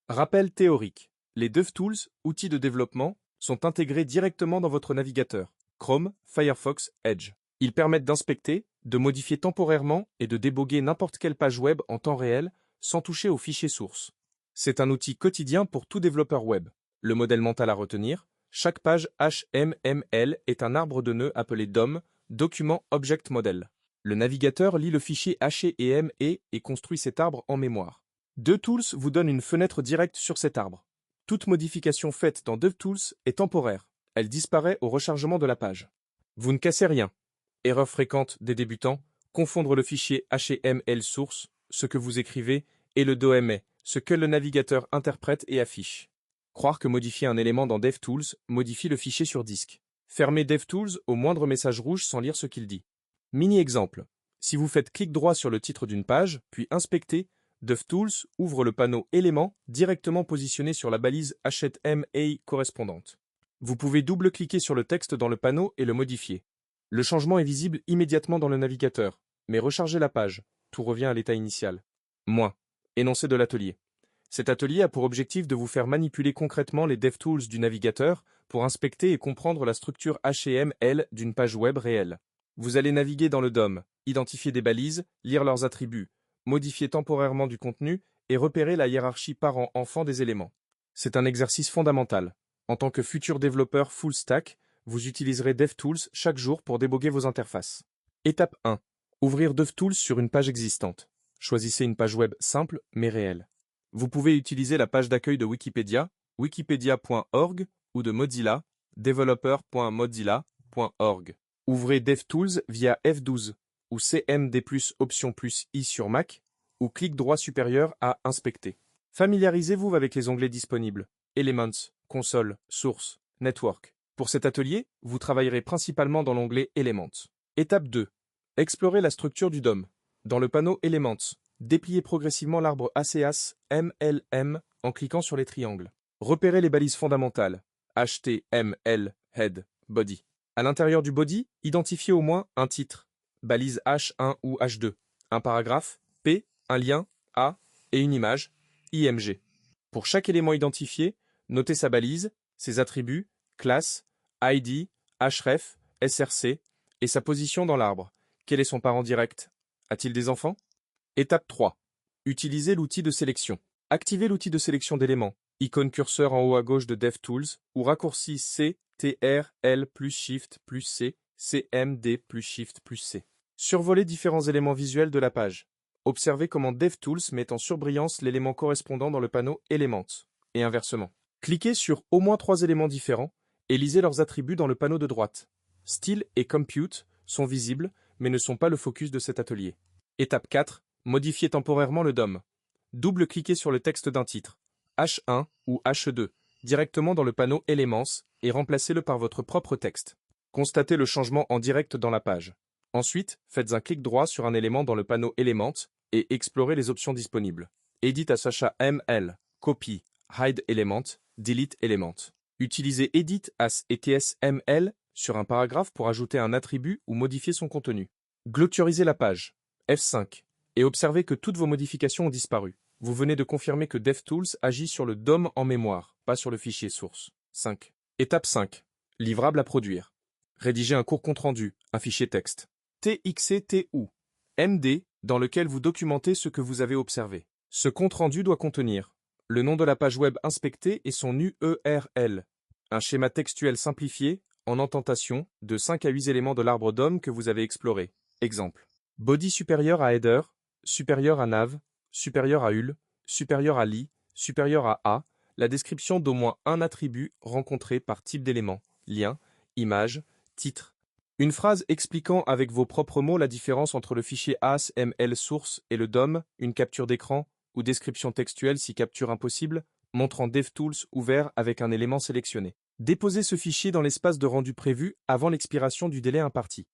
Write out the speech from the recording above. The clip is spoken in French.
Rappel théorique. Les DevTools, outils de développement, sont intégrés directement dans votre navigateur, Chrome, Firefox, Edge. Ils permettent d'inspecter, de modifier temporairement et de déboguer n'importe quelle page web en temps réel sans toucher aux fichiers sources. C'est un outil quotidien pour tout développeur web. Le modèle mental à retenir, chaque page HTML est un arbre de nœuds appelé DOM, Document Object Model. Le navigateur lit le fichier HTML et construit cet arbre en mémoire. DevTools vous donne une fenêtre directe sur cet arbre. Toute modification faite dans DevTools est temporaire. Elle disparaît au rechargement de la page. Vous ne cassez rien. Erreur fréquente des débutants, confondre le fichier HTML source, ce que vous écrivez, et le DOM, ce que le navigateur interprète et affiche. Croire que modifier un élément dans DevTools modifie le fichier sur disque. Fermez DevTools au moindre message rouge sans lire ce qu'il dit. Mini-exemple. Si vous faites clic droit sur le titre d'une page, puis inspectez, DevTools ouvre le panneau Éléments directement positionné sur la balise HTML correspondante. Vous pouvez double-cliquer sur le texte dans le panneau et le modifier. Le changement est visible immédiatement dans le navigateur, mais rechargez la page. Tout revient à l'état initial. Moins. Énoncé de l'atelier. Cet atelier a pour objectif de vous faire manipuler concrètement les DevTools du navigateur pour inspecter et comprendre la structure HTML d'une page web réelle. Vous allez naviguer dans le DOM, identifier des balises, lire leurs attributs, modifier temporairement du contenu et repérer la hiérarchie parent-enfant des éléments. C'est un exercice fondamental. En tant que futur développeur full stack, vous utiliserez DevTools chaque jour pour déboguer vos interfaces. Étape 1. Ouvrir DevTools sur une page existante. Choisissez une page web simple mais réelle. Vous pouvez utiliser la page d'accueil de Wikipédia, wikipedia.org ou de Mozilla, developer.mozilla.org. Ouvrez DevTools via F12 ou CMD+, Option plus I sur Mac, ou clic droit supérieur à Inspecter. Familiarisez-vous avec les onglets disponibles, Elements, Console, Source, Network. Pour cet atelier, vous travaillerez principalement dans l'onglet Elements. Étape 2. Explorez la structure du DOM. Dans le panneau Elements, dépliez progressivement l'arbre ACAS MLM en cliquant sur les triangles. Repérez les balises fondamentales, HTML, Head, Body. À l'intérieur du body, identifiez au moins un titre, balise H1 ou H2, un paragraphe, P, un lien, A, et une image, IMG. Pour chaque élément identifié, notez sa balise, ses attributs, classe, ID, href, src, et sa position dans l'arbre. Quel est son parent direct? A-t-il des enfants? Étape 3. Utilisez l'outil de sélection. Activez l'outil de sélection d'éléments, icône curseur en haut à gauche de DevTools, ou raccourci C, TRL plus Shift plus C, CMD plus Shift plus C. Survolez différents éléments visuels de la page. Observez comment DevTools met en surbrillance l'élément correspondant dans le panneau Elements, et inversement. Cliquez sur au moins 3 éléments différents et lisez leurs attributs dans le panneau de droite. Style et Compute sont visibles, mais ne sont pas le focus de cet atelier. Étape 4. Modifiez temporairement le DOM. Double-cliquez sur le texte d'un titre, H1 ou H2, directement dans le panneau Elements et remplacez-le par votre propre texte. Constatez le changement en direct dans la page. Ensuite, faites un clic droit sur un élément dans le panneau Elements et explorez les options disponibles. Edit as HTML, Copy, Hide Element, Delete Element. Utilisez Edit as ETSML sur un paragraphe pour ajouter un attribut ou modifier son contenu. Glotturisez la page, F5, et observez que toutes vos modifications ont disparu. Vous venez de confirmer que DevTools agit sur le DOM en mémoire, pas sur le fichier source. 5. Étape 5. Livrable à produire. Rédigez un court compte-rendu, un fichier texte. TXT ou MD, dans lequel vous documentez ce que vous avez observé. Ce compte-rendu doit contenir le nom de la page web inspectée et son URL, un schéma textuel simplifié, en indentation, de 5 à 8 éléments de l'arbre DOM que vous avez exploré. Exemple. Body supérieur à header, supérieur à nav, supérieur à ul, supérieur à li, supérieur à a, la description d'au moins un attribut rencontré par type d'élément, lien, image, titre. Une phrase expliquant avec vos propres mots la différence entre le fichier HTML source et le DOM, une capture d'écran ou description textuelle si capture impossible, montrant DevTools ouvert avec un élément sélectionné. Déposez ce fichier dans l'espace de rendu prévu avant l'expiration du délai imparti.